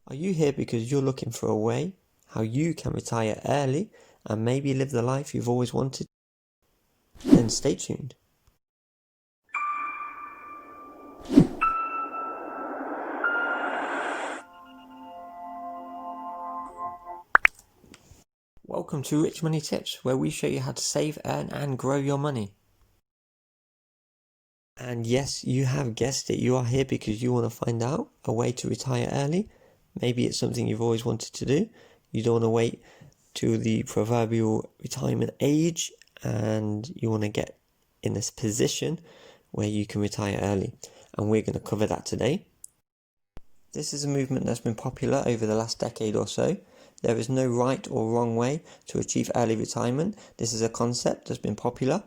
Are you here because you're looking for a way how you can retire early and maybe live the life you've always wanted? Then stay tuned. Welcome to Rich Money Tips, where we show you how to save, earn and grow your money. And yes, you have guessed it, you are here because you want to find out a way to retire early. Maybe it's something you've always wanted to do. You don't want to wait to the proverbial retirement age and you want to get in this position where you can retire early. And we're going to cover that today. This is a movement that's been popular over the last decade or so. There is no right or wrong way to achieve early retirement. This is a concept that's been popular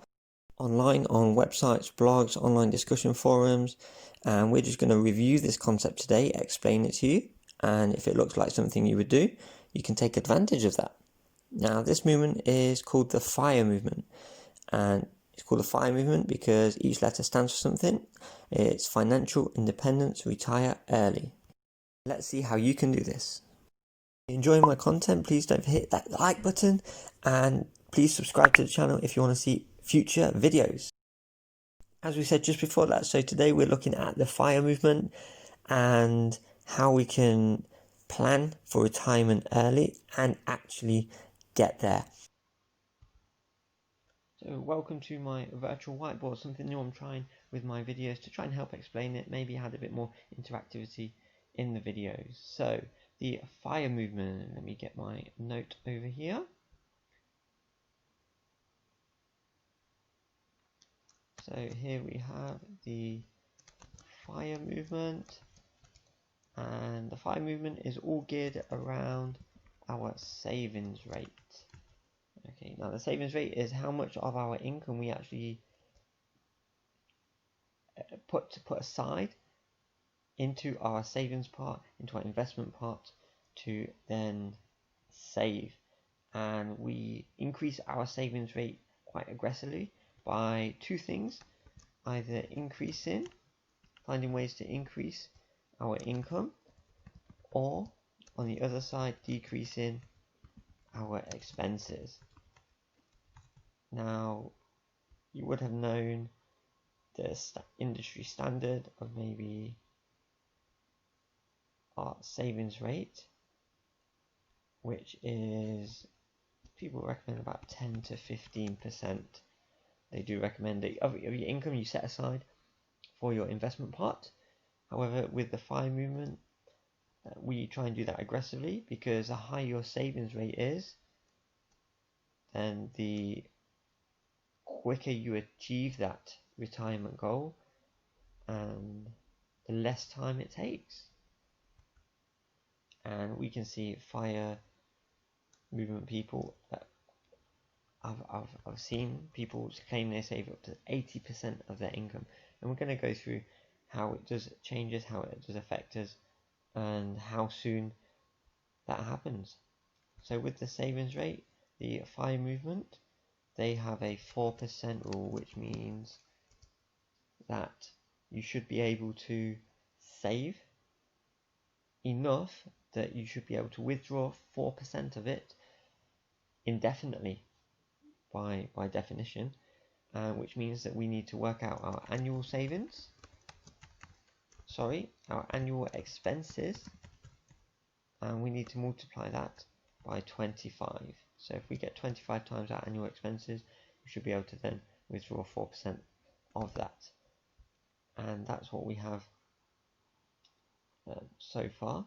online on websites, blogs, online discussion forums, and we're just going to review this concept today, explain it to you, and if it looks like something you would do, you can take advantage of that. Now, this movement is called the F.I.R.E Movement, and it's called the F.I.R.E Movement because each letter stands for something. It's financial independence, retire early. Let's see how you can do this. If you're enjoying my content, please don't forget that like button, and please subscribe to the channel if you want to see future videos. As we said just before that, so today we're looking at the F.I.R.E movement and how we can plan for retirement early and actually get there. So welcome to my virtual whiteboard, something new I'm trying with my videos to try and help explain it, maybe add a bit more interactivity in the videos. So the F.I.R.E movement, let me get my note over here. So here we have the F.I.R.E movement, and the F.I.R.E movement is all geared around our savings rate. Okay, now the savings rate is how much of our income we actually put aside into our savings part, into our investment part, to then save. And we increase our savings rate quite aggressively by two things: either finding ways to increase our income, or on the other side, decreasing our expenses. Now, you would have known the industry standard of maybe our savings rate, which is, people recommend about 10 to 15%. They do recommend that of your income you set aside for your investment part. However, with the F.I.R.E movement, we try and do that aggressively, because the higher your savings rate is, then the quicker you achieve that retirement goal and the less time it takes. And we can see F.I.R.E movement people, I've seen people claim they save up to 80% of their income, and we're going to go through how it does changes, how it does affect us, and how soon that happens. So with the savings rate, the F.I.R.E movement, they have a 4% rule, which means that you should be able to save enough that you should be able to withdraw 4% of it indefinitely by definition, which means that we need to work out our annual expenses, and we need to multiply that by 25. So if we get 25 times our annual expenses, we should be able to then withdraw 4% of that. And that's what we have so far.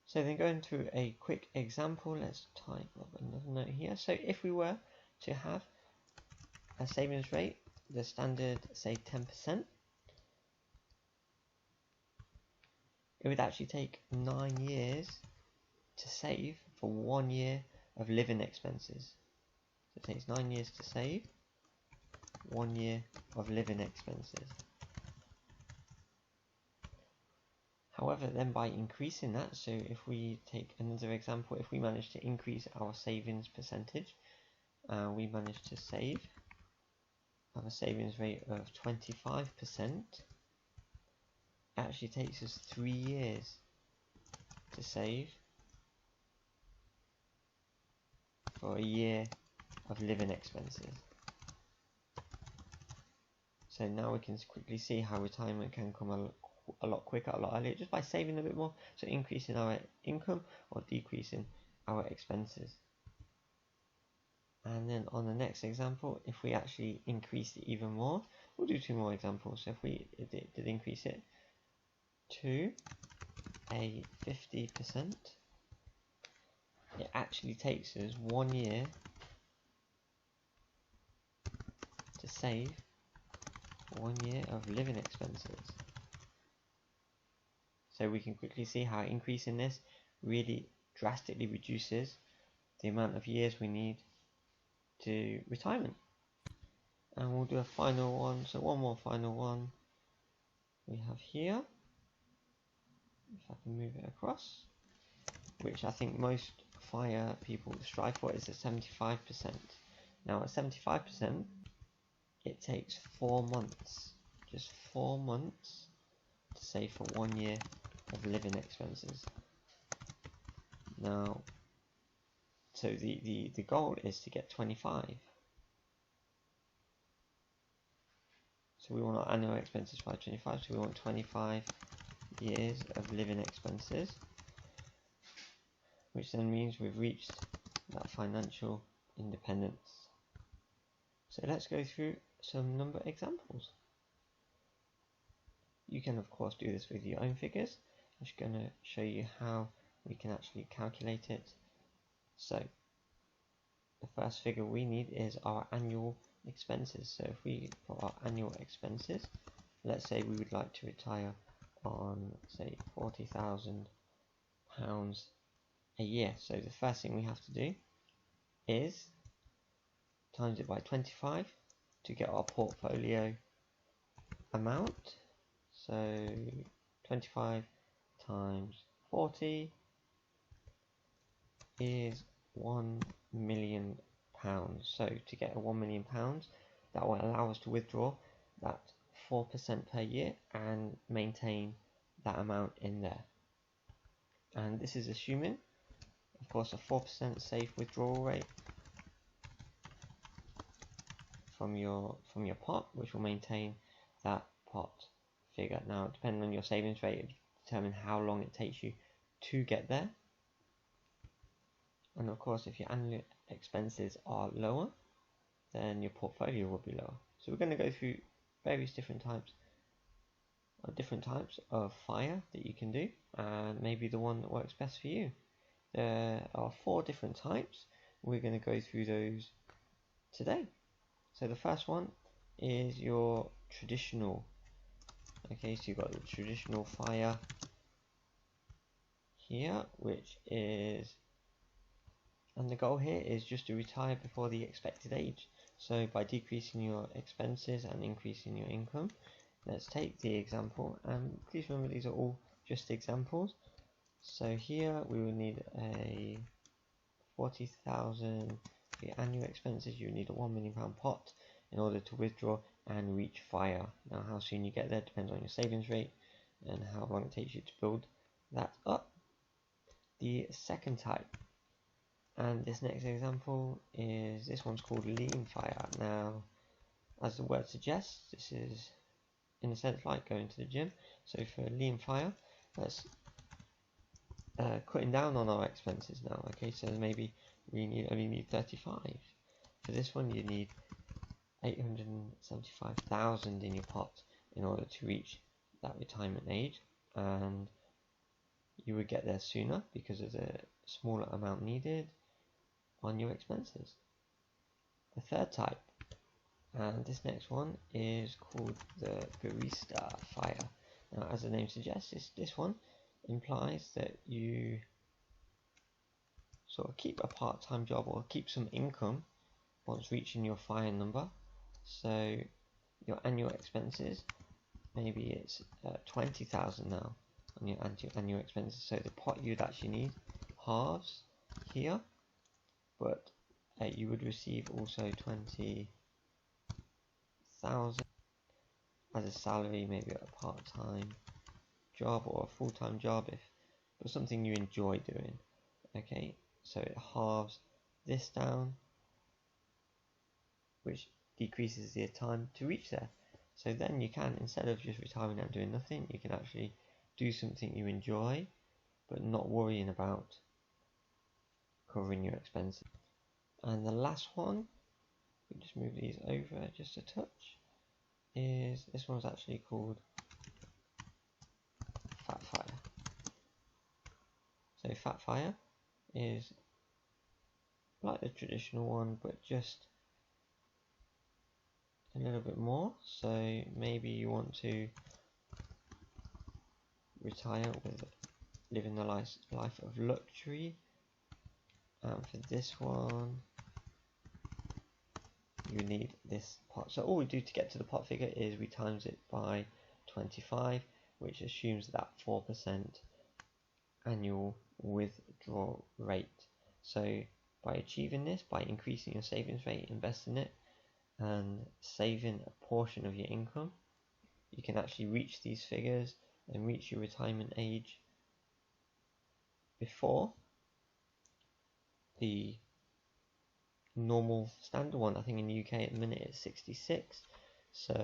So then going through a quick example, let's type up another note here. So if we were to have a savings rate, the standard, say 10%, it would actually take 9 years to save for 1 year of living expenses. So it takes 9 years to save 1 year of living expenses. However, then by increasing that, so if we take another example, if we manage to increase our savings percentage, we manage to have a savings rate of 25%, actually takes us 3 years to save for a year of living expenses. So now we can quickly see how retirement can come a lot quicker, a lot earlier, just by saving a bit more, so increasing our income or decreasing our expenses. And then on the next example, if we actually increase it even more, we'll do 2 more examples. So if we did increase it to a 50%, it actually takes us 1 year to save 1 year of living expenses. So we can quickly see how increasing this really drastically reduces the amount of years we need to retirement. And we'll do a final one, so one more final one we have here, if I can move it across, which I think most FIRE people strive for, is at 75%. Now at 75%, it takes 4 months, just 4 months to save for 1 year of living expenses. Now, so the goal is to get 25. So we want our annual expenses by 25, so we want 25 years of living expenses, which then means we've reached that financial independence. So let's go through some number examples. You can of course do this with your own figures. I'm just going to show you how we can actually calculate it. So the first figure we need is our annual expenses. So if we put our annual expenses, let's say we would like to retire on, say, £40,000 a year. So the first thing we have to do is times it by 25 to get our portfolio amount. So 25 times 40 is £1 million. So to get a £1 million, that will allow us to withdraw that 4% per year and maintain that amount in there. And this is assuming, of course, a 4% safe withdrawal rate from your pot, which will maintain that pot figure. Now, depending on your savings rate, it will determine how long it takes you to get there. And of course, if your annual expenses are lower, then your portfolio will be lower. So we're going to go through various different types of FIRE that you can do, and maybe the one that works best for you. There are 4 different types. We're going to go through those today. So the first one is your traditional. Okay, so you've got the traditional FIRE here, which is, and the goal here is just to retire before the expected age. So by decreasing your expenses and increasing your income. Let's take the example, and please remember these are all just examples. So here we will need a 40,000 for your annual expenses. You need a £1 million pot in order to withdraw and reach FIRE. Now how soon you get there depends on your savings rate and how long it takes you to build that up. The second type, and this next example, is this one's called lean FIRE. Now, as the word suggests, this is in a sense like going to the gym. So for lean FIRE, that's cutting down on our expenses now. Okay, so maybe we only need 35. For this one, you need 875,000 in your pot in order to reach that retirement age, and you would get there sooner because of the smaller amount needed on your expenses. The third type, and this next one, is called the Barista FIRE. Now, as the name suggests, this one implies that you sort of keep a part-time job or keep some income once reaching your FIRE number. So your annual expenses, maybe it's 20,000 now on your annual expenses. So the pot you'd actually need halves here, but you would receive also 20,000 as a salary, maybe at a part-time job or a full-time job, but something you enjoy doing. Okay, so it halves this down, which decreases the time to reach there. So then you can, instead of just retiring and doing nothing, you can actually do something you enjoy, but not worrying about covering your expenses. And the last one, we just move these over just a touch, is this one's actually called F.I.R.E. So F.I.R.E is like the traditional one, but just a little bit more. So maybe you want to retire with living the life of luxury, and for this one you need this pot. So all we do to get to the pot figure is we times it by 25, which assumes that 4% annual withdrawal rate. So by achieving this, by increasing your savings rate, investing it, and saving a portion of your income, you can actually reach these figures and reach your retirement age before the normal standard one. I think in the UK at the minute it's 66. So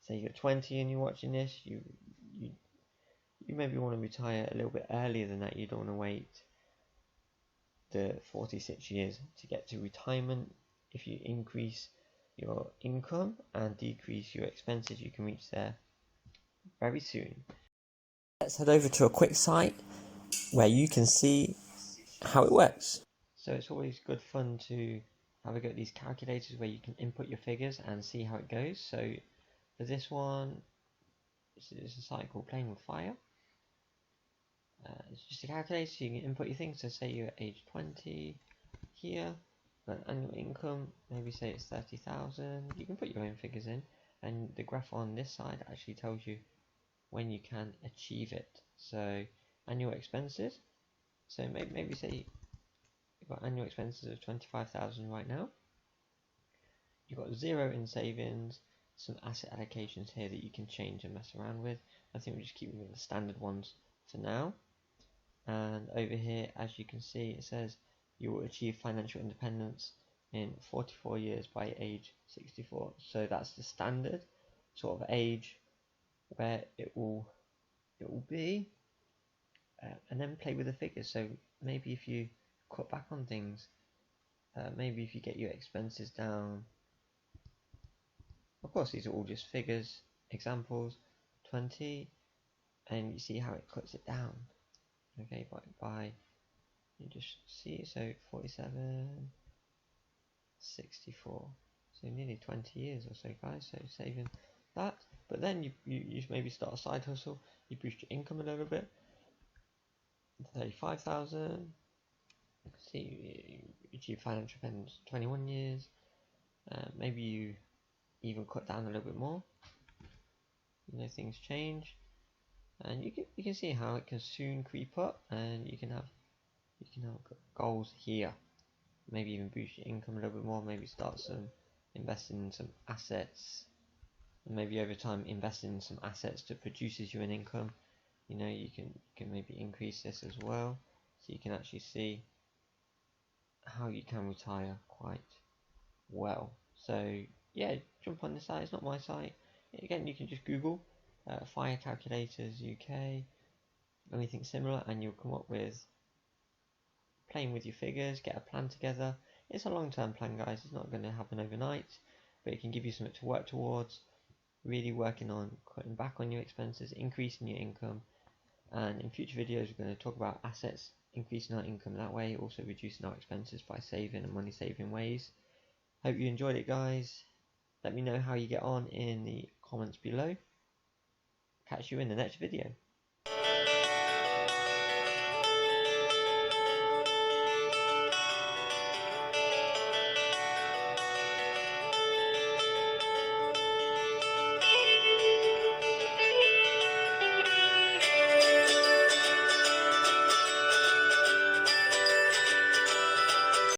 say you're 20 and you're watching this, you maybe want to retire a little bit earlier than that. You don't want to wait the 46 years to get to retirement. If you increase your income and decrease your expenses, you can reach there very soon. Let's head over to a quick site where you can see how it works. So it's always good fun to have a go at these calculators where you can input your figures and see how it goes. So for this one, it's a site called Playing with Fire. It's just a calculator, so you can input your things. So say you're age 20 here, but annual income, maybe say it's 30,000. You can put your own figures in, and the graph on this side actually tells you when you can achieve it. So annual expenses, so maybe say you've got annual expenses of 25,000 right now. You've got 0 in savings, some asset allocations here that you can change and mess around with. I think we'll just keep with the standard ones for now. And over here, as you can see, it says you will achieve financial independence in 44 years by age 64. So that's the standard sort of age where it will be, and then play with the figures. So maybe if you cut back on things, maybe if you get your expenses down. Of course, these are all just figures, examples, 20, and you see how it cuts it down. Okay, by you just see, so 47, 64, so nearly 20 years or so, guys. So saving that, but then you maybe start a side hustle, you boost your income a little bit, 35,000. See, you achieve financial independence 21 years. Maybe you even cut down a little bit more. You know, things change, and you can see how it can soon creep up, and you can have goals here. Maybe even boost your income a little bit more. Maybe start investing in some assets, and maybe over time invest in some assets that produces you an income. You know, you can maybe increase this as well, so you can actually see how you can retire quite well. So yeah, jump on the site. It's not my site. Again, you can just Google F.I.R.E calculators UK, anything similar, and you'll come up with playing with your figures, get a plan together. It's a long-term plan, guys. It's not going to happen overnight, but it can give you something to work towards. Really working on cutting back on your expenses, increasing your income, and in future videos we're going to talk about assets, increasing our income that way, also reducing our expenses by saving and money saving ways. Hope you enjoyed it, guys. Let me know how you get on in the comments below. Catch you in the next video.